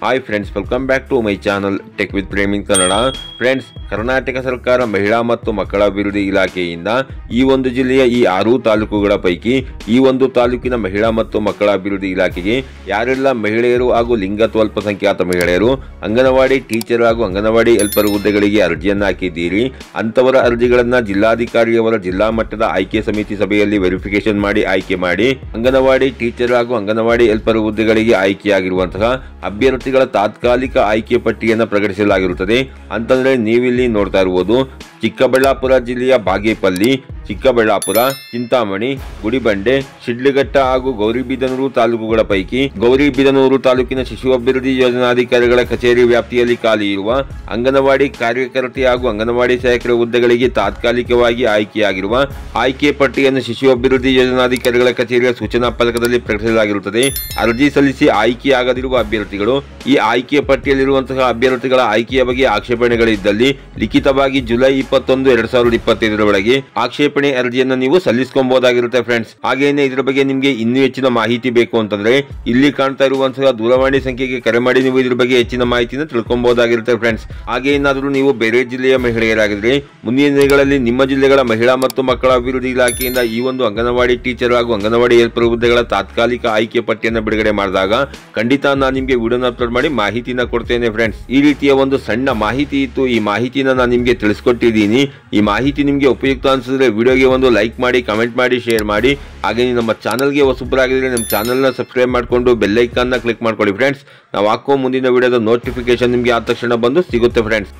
Hi friends, welcome back to my channel tech with Prem in Kannada. Friends, Karnataka ಸರ್ಕಾರ ಮಹಿಳಾ ಮತ್ತು ಮಕ್ಕಳ ಅಭಿವೃದ್ಧಿ ಇಲಾಖೆಯಿಂದ ಈ ಒಂದು ಜಿಲ್ಲೆಯ ಈ 6 ತಾಲೂಕುಗಳ ಪೈಕಿ ಈ ಒಂದು ತಾಲೂಕಿನ ಮಹಿಳಾ ಮತ್ತು ಮಕ್ಕಳ ಅಭಿವೃದ್ಧಿ ಇಲಾಖೆಗೆ ಯಾರೆಲ್ಲ ಮಹಿಳೆಯರು ಹಾಗೂ ಲಿಂಗತ್ವ ಅಲ್ಪಸಂಖ್ಯಾತ ಮಹಿಳೆಯರು ಅಂಗನವಾಡಿ ಟೀಚರ್ ಹಾಗೂ ಅಂಗನವಾಡಿ ಹೆಲ್ಪರ್ ಹುದ್ದೆಗಳಿಗೆ ಅರ್ಜಿಯನ್ನು ಹಾಕಿದ್ದೀರಿ, ಅಂತವರ ಅರ್ಜಿಗಳನ್ನು ಜಿಲ್ಲಾಧಿಕಾರಿಯವರ ಜಿಲ್ಲಾ ಮಟ್ಟದ ಆಯ್ಕೆ ಸಮಿತಿ ಸಭೆಯಲ್ಲಿ ವೆರಿಫಿಕೇಶನ್ ಮಾಡಿ ಆಯ್ಕೆ ಮಾಡಿ ಅಂಗನವಾಡಿ ಟೀಚರ್ ಹಾಗೂ ಅಂಗನವಾಡಿ ಹೆಲ್ಪರ್ ಹುದ್ದೆಗಳಿಗೆ ಆಯ್ಕೆಯಾಗಿರುವಂತಹ ಅಭ್ಯರ್ಥಿಗಳ ತಾತ್ಕಾಲಿಕ ಆಯ್ಕೆ ಪಟ್ಟಿಯನ್ನು ಪ್ರಕಟಿಸಲಾಗಿರುತ್ತದೆ. ಅಂತಂದ್ರೆ ನೀವಿಲ್ಲಿ ನೋಡ್ತಾ ಇರುವುದು ಚಿಕ್ಕಬಳ್ಳಾಪುರ ಜಿಲ್ಲೆಯ ಬಾಗೇಪಲ್ಲಿ, ಚಿಕ್ಕಬಳ್ಳಾಪುರ, ಚಿಂತಾಮಣಿ, ಗುಡಿಬಂಡೆ, ಶಿಡ್ಲಘಟ್ಟ ಹಾಗೂ ಗೌರಿಬಿದನೂರು ತಾಲೂಕುಗಳ ಪೈಕಿ ಗೌರಿಬಿದನೂರು ತಾಲೂಕಿನ ಶಿಶು ಅಭಿವೃದ್ಧಿ ಯೋಜನಾಧಿಕಾರಿಗಳ ಕಚೇರಿ ವ್ಯಾಪ್ತಿಯಲ್ಲಿ ಖಾಲಿ ಇರುವ ಅಂಗನವಾಡಿ ಕಾರ್ಯಕರ್ತೆ ಹಾಗೂ ಅಂಗನವಾಡಿ ಸಹಾಯಕರ ಹುದ್ದೆಗಳಿಗೆ ತಾತ್ಕಾಲಿಕವಾಗಿ ಆಯ್ಕೆಯಾಗಿರುವ ಆಯ್ಕೆ ಪಟ್ಟಿಯನ್ನು ಶಿಶು ಅಭಿವೃದ್ಧಿ ಯೋಜನಾಧಿಕಾರಿಗಳ ಕಚೇರಿಯ ಸೂಚನಾ ಫಲಕದಲ್ಲಿ ಪ್ರಕಟಿಸಲಾಗಿರುತ್ತದೆ. ಅರ್ಜಿ ಸಲ್ಲಿಸಿ ಆಯ್ಕೆಯಾಗದಿರುವ ಅಭ್ಯರ್ಥಿಗಳು ಈ ಆಯ್ಕೆ ಪಟ್ಟಿಯಲ್ಲಿರುವಂತಹ ಅಭ್ಯರ್ಥಿಗಳ ಆಯ್ಕೆಯ ಬಗ್ಗೆ ಆಕ್ಷೇಪಣೆಗಳಿದ್ದಲ್ಲಿ ಲಿಖಿತವಾಗಿ ಜುಲೈ 21, 2025 ಒಳಗೆ ಆಕ್ಷೇಪಣೆ ಅರ್ಜಿಯನ್ನು ನೀವು ಸಲ್ಲಿಸಬಹುದಾಗಿರುತ್ತೆ ಫ್ರೆಂಡ್ಸ್. ಹಾಗೇನೆ ಇದರ ಬಗ್ಗೆ ನಿಮಗೆ ಇನ್ನೂ ಹೆಚ್ಚಿನ ಮಾಹಿತಿ ಬೇಕು ಅಂತಂದ್ರೆ ಇಲ್ಲಿ ಕಾಣ್ತಾ ಇರುವಂತಹ ದೂರವಾಣಿ ಸಂಖ್ಯೆಗೆ ಕರೆ ಮಾಡಿ ನೀವು ಇದ್ರ ಬಗ್ಗೆ ಹೆಚ್ಚಿನ ಮಾಹಿತಿಯನ್ನು ತಿಳ್ಕೊಬಹುದಾಗಿರುತ್ತೆ ಫ್ರೆಂಡ್ಸ್. ಹಾಗೆ ಏನಾದರೂ ನೀವು ಬೇರೆ ಜಿಲ್ಲೆಯ ಮಹಿಳೆಯರಾಗಿದ್ರೆ ಮುಂದಿನ ದಿನಗಳಲ್ಲಿ ನಿಮ್ಮ ಜಿಲ್ಲೆಗಳ ಮಹಿಳಾ ಮತ್ತು ಮಕ್ಕಳ ಅಭಿವೃದ್ಧಿ ಇಲಾಖೆಯಿಂದ ಈ ಒಂದು ಅಂಗನವಾಡಿ ಟೀಚರ್ ಹಾಗೂ ಅಂಗನವಾಡಿ ಹೆಲ್ಪರ್ ಹುದ್ದೆಗಳ ತಾತ್ಕಾಲಿಕ ಆಯ್ಕೆ ಪಟ್ಟಿಯನ್ನು ಬಿಡುಗಡೆ ಮಾಡಿದಾಗ ಖಂಡಿತ ನಾನು ನಿಮಗೆ ವಿಡಿಯೋನ ಅಪ್ಲೋಡ್ ಮಾಡಿ ಮಾಹಿತಿನ ಕೊಡ್ತೇನೆ ಫ್ರೆಂಡ್ಸ್. ಈ ರೀತಿಯ ಒಂದು ಸಣ್ಣ ಮಾಹಿತಿ ಇತ್ತು, ಈ ಮಾಹಿತಿನ ನಾನು ನಿಮಗೆ ತಿಳಿಸ್ಕೊಟ್ಟಿದ್ದೀನಿ. ಈ ಮಾಹಿತಿ ನಿಮಗೆ ಉಪಯುಕ್ತ ಅನ್ಸಿದ್ರೆ ವಿಡಿಯೋಗೆ ಒಂದು ಲೈಕ್ ಮಾಡಿ, ಕಮೆಂಟ್ ಮಾಡಿ, ಶೇರ್ ಮಾಡಿ. ಹಾಗೆ ನಮ್ಮ ಚಾನಲ್ಗೆ ಹೊಸಬರಾಗಿದ್ರೆ ನಮ್ಮ ಚಾನಲ್ನ ಸಬ್ಸ್ಕ್ರೈಬ್ ಮಾಡಿಕೊಂಡು ಬೆಲ್ ಐಕಾನ್ನ ಕ್ಲಿಕ್ ಮಾಡ್ಕೊಳ್ಳಿ ಫ್ರೆಂಡ್ಸ್. ನಾವು ಹಾಕೋ ಮುಂದಿನ ವಿಡಿಯೋದ ನೋಟಿಫಿಕೇಶನ್ ನಿಮಗೆ ಆದ ತಕ್ಷಣ ಬಂದು ಸಿಗುತ್ತೆ ಫ್ರೆಂಡ್ಸ್.